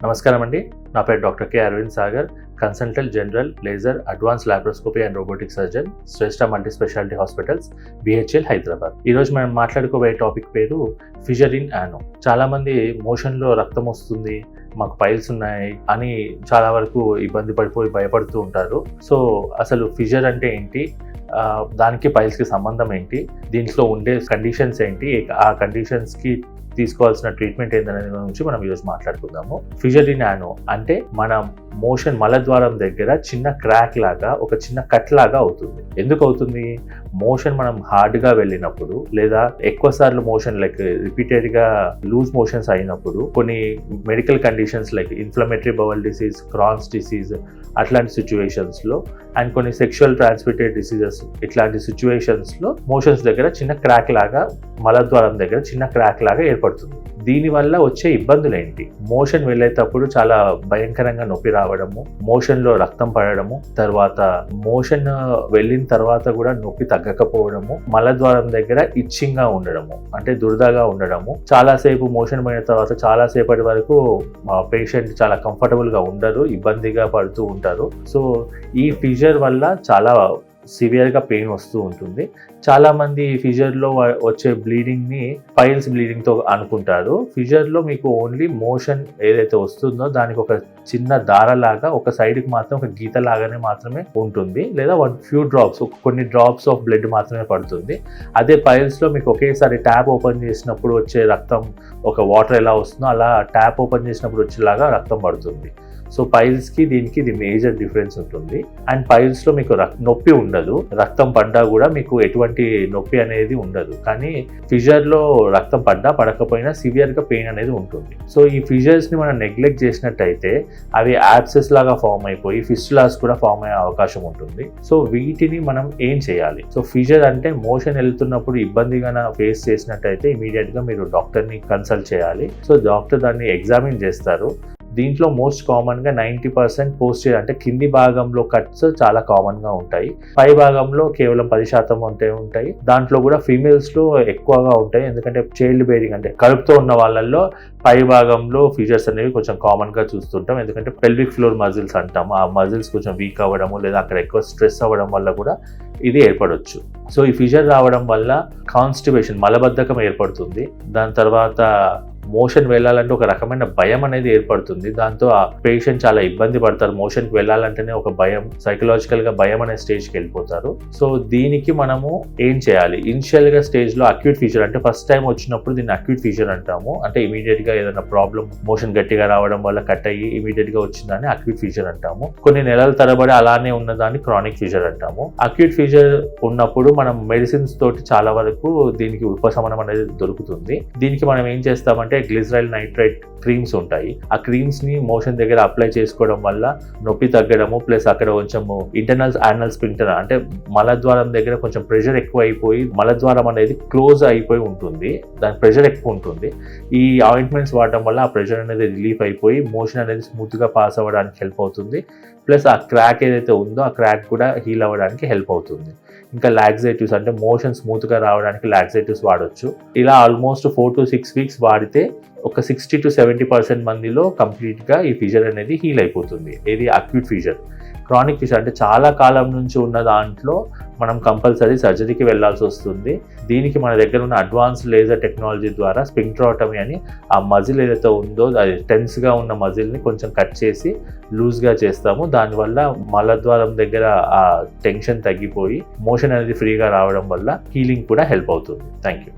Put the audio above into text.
నమస్కారం అండి. నా పేరు doctor K Aravind Sagar, consultant general laser advance laparoscopy and robotic surgeon, Shreshta multi speciality hospitals, BHL, Hyderabad. ఈరోజు మనం మాట్లాడుకోబోయే టాపిక్ పేరు ఫిషర్ ఇన్ యానో. చాలామంది మోషన్లో రక్తం వస్తుంది, మాకు పైల్స్ ఉన్నాయి అని చాలా వరకు ఇబ్బంది పడిపోయి భయపడుతూ ఉంటారు. సో అసలు ఫిషర్ అంటే ఏంటి, దానికి పైల్స్కి సంబంధం ఏంటి, దీంట్లో ఉండే కండిషన్స్ ఏంటి, ఆ కండిషన్స్కి తీసుకోవాల్సిన ట్రీట్మెంట్ ఏంటనే గురించి మనం ఈరోజు మాట్లాడుకుందాము. ఫిషర్ ఇన్ యానో అంటే మన మోషన్ మలద్వారం దగ్గర చిన్న క్రాక్ లాగా, ఒక చిన్న కట్ లాగా అవుతుంది. ఎందుకు అవుతుంది? మోషన్ మనం హార్డ్గా వెళ్ళినప్పుడు లేదా ఎక్కువ సార్లు మోషన్ లైక్ రిపీటెడ్గా లూజ్ మోషన్స్ అయినప్పుడు, కొన్ని medical conditions like inflammatory bowel disease, Crohn's disease అట్లాంటి సిచ్యువేషన్స్లో అండ్ కొన్ని సెక్షువల్ ట్రాన్స్మిటెడ్ డిసీజెస్ ఇట్లాంటి సిచ్యువేషన్స్లో మోషన్స్ దగ్గర చిన్న క్రాక్ లాగా, మలద్వారం దగ్గర చిన్న క్రాక్ లాగా ఏర్పడుతుంది. దీనివల్ల వచ్చే ఇబ్బందులు ఏంటి? మోషన్ వెళ్ళేటప్పుడు చాలా భయంకరంగా నొప్పి రావడము, మోషన్లో రక్తం పడడము, తర్వాత మోషన్ వెళ్ళిన తర్వాత కూడా నొప్పి తగ్గకపోవడము, మలద్వారం దగ్గర ఇచ్చింగ్గా ఉండడము అంటే దురదగా ఉండడము, చాలాసేపు మోషన్ పోయిన తర్వాత చాలాసేపటి వరకు పేషెంట్ చాలా కంఫర్టబుల్గా ఉండరు, ఇబ్బందిగా పడుతూ ఉంటారు. సో ఈ ఫిషర్ వల్ల చాలా సివియర్గా పెయిన్ వస్తూ ఉంటుంది. చాలామంది ఫిషర్లో వచ్చే బ్లీడింగ్ని పైల్స్ బ్లీడింగ్తో అనుకుంటారు. ఫిషర్లో మీకు ఓన్లీ మోషన్ ఏదైతే వస్తుందో దానికి ఒక చిన్న దారలాగా ఒక సైడ్కి మాత్రం ఒక గీత లాగానే మాత్రమే ఉంటుంది, లేదా కొన్ని డ్రాప్స్ ఆఫ్ బ్లడ్ మాత్రమే పడుతుంది. అదే పైల్స్లో మీకు ఒకేసారి ట్యాప్ ఓపెన్ చేసినప్పుడు వచ్చే రక్తం, ఒక వాటర్ ఎలా వస్తుందో అలా ట్యాప్ ఓపెన్ చేసినప్పుడు వచ్చేలాగా రక్తం పడుతుంది. సో పైల్స్కి దీనికి ఇది మేజర్ డిఫరెన్స్ ఉంటుంది. అండ్ పైల్స్లో మీకు నొప్పి ఉండదు, రక్తం పడ్డా కూడా మీకు ఎటువంటి నొప్పి అనేది ఉండదు. కానీ ఫిషర్లో రక్తం పడ్డా పడకపోయినా సివియర్గా పెయిన్ అనేది ఉంటుంది. సో ఈ ఫిషర్స్ని మనం నెగ్లెక్ట్ చేసినట్టయితే అవి యాబ్సెస్ లాగా ఫామ్ అయిపోయి ఫిస్టులాస్ కూడా ఫామ్ అయ్యే అవకాశం ఉంటుంది. సో వీటిని మనం ఏం చేయాలి? సో ఫిషర్ అంటే మోషన్ వెళ్తున్నప్పుడు ఇబ్బందిగా ఫేస్ చేసినట్టయితే ఇమీడియట్గా మీరు డాక్టర్ని కన్సల్ట్ చేయాలి. సో డాక్టర్ దాన్ని ఎగ్జామిన్ చేస్తారు. దీంట్లో మోస్ట్ కామన్గా 90% పోస్టీరియర్ అంటే కింది భాగంలో కట్స్ చాలా కామన్గా ఉంటాయి. పై భాగంలో కేవలం 10% ఉంటాయి. దాంట్లో కూడా ఫీమేల్స్లో ఎక్కువగా ఉంటాయి, ఎందుకంటే చైల్డ్ బేరింగ్ అంటే కడుపుతో ఉన్న వాళ్ళల్లో పై భాగంలో ఫిషర్స్ అనేవి కొంచెం కామన్గా చూస్తుంటాం. ఎందుకంటే పెల్విక్ ఫ్లోర్ మజిల్స్ అంటాము, ఆ మజిల్స్ కొంచెం వీక్ అవ్వడము లేదా అక్కడ ఎక్కువ స్ట్రెస్ అవ్వడం వల్ల కూడా ఇది ఏర్పడవచ్చు. సో ఈ ఫిషర్ రావడం వల్ల కాన్స్టిపేషన్, మలబద్ధకం ఏర్పడుతుంది. దాని తర్వాత మోషన్ వెళ్ళాలంటే ఒక రకమైన భయం అనేది ఏర్పడుతుంది. దాంతో ఆ పేషెంట్ చాలా ఇబ్బంది పడతారు. మోషన్కి వెళ్ళాలంటేనే ఒక భయం, సైకలాజికల్గా భయం అనే స్టేజ్కి వెళ్ళిపోతారు. సో దీనికి మనము ఏం చేయాలి? ఇనిషియల్గా స్టేజ్లో అక్యూట్ ఫిషర్ అంటే ఫస్ట్ టైం వచ్చినప్పుడు దీన్ని అక్యూట్ ఫిషర్ అంటాము. అంటే ఇమీడియట్గా ఏదైనా ప్రాబ్లం, మోషన్ గట్టిగా రావడం వల్ల కట్ అయ్యి ఇమీడియట్గా వచ్చిందని అక్యూట్ ఫిషర్ అంటాము. కొన్ని నెలల తరబడి అలానే ఉన్నదాన్ని క్రానిక్ ఫిషర్ అంటాము. అక్యూట్ ఫిషర్ ఉన్నప్పుడు మనం మెడిసిన్స్ తోటి చాలా వరకు దీనికి ఉపశమనం అనేది దొరుకుతుంది. దీనికి మనం ఏం చేస్తామంటే గ్లిసరైల్ నైట్రైట్ క్రీమ్స్ ఉంటాయి. ఆ క్రీమ్స్ ని మోషన్ దగ్గర అప్లై చేసుకోవడం వల్ల నొప్పి తగ్గడము, ప్లస్ అక్కడ కొంచెం ఇంటర్నల్ యానల్ స్ఫింక్టర్ అంటే మలద్వారం దగ్గర కొంచెం ప్రెషర్ ఎక్కువ అయిపోయి మలద్వారం అనేది క్లోజ్ అయిపోయి ఉంటుంది, దాని ప్రెషర్ ఎక్కువ ఉంటుంది. ఈ ఆయింట్మెంట్స్ వాడడం వల్ల ఆ ప్రెషర్ అనేది రిలీఫ్ అయిపోయి మోషన్ అనేది స్మూత్గా పాస్ అవ్వడానికి హెల్ప్ అవుతుంది. ప్లస్ ఆ క్రాక్ ఏదైతే ఉందో ఆ క్రాక్ కూడా హీల్ అవ్వడానికి హెల్ప్ అవుతుంది. ఇంకా లాక్సేటివ్స్ అంటే మోషన్ స్మూత్గా రావడానికి లాక్సేటివ్స్ వాడొచ్చు. ఇలా ఆల్మోస్ట్ 4 to 6 weeks వాడితే ఒక 60 to 70% మందిలో కంప్లీట్గా ఈ ఫిషర్ అనేది హీల్ అయిపోతుంది. ఇది అక్యూట్ ఫిషర్. క్రానిక్ ఫిషర్ అంటే చాలా కాలం నుంచి ఉన్న దాంట్లో మనం కంపల్సరీ సర్జరీకి వెళ్ళాల్సి వస్తుంది. దీనికి మన దగ్గర ఉన్న అడ్వాన్స్ లేజర్ టెక్నాలజీ ద్వారా స్పింక్ట్రాటమీ అని ఆ మజిల్ ఏదైతే ఉందో అది టెన్స్గా ఉన్న మజిల్ని కొంచెం కట్ చేసి లూజ్గా చేస్తాము. దానివల్ల మలద్వారం దగ్గర ఆ టెన్షన్ తగ్గిపోయి మోషన్ అనేది ఫ్రీగా రావడం వల్ల హీలింగ్ కూడా హెల్ప్ అవుతుంది. Thank you.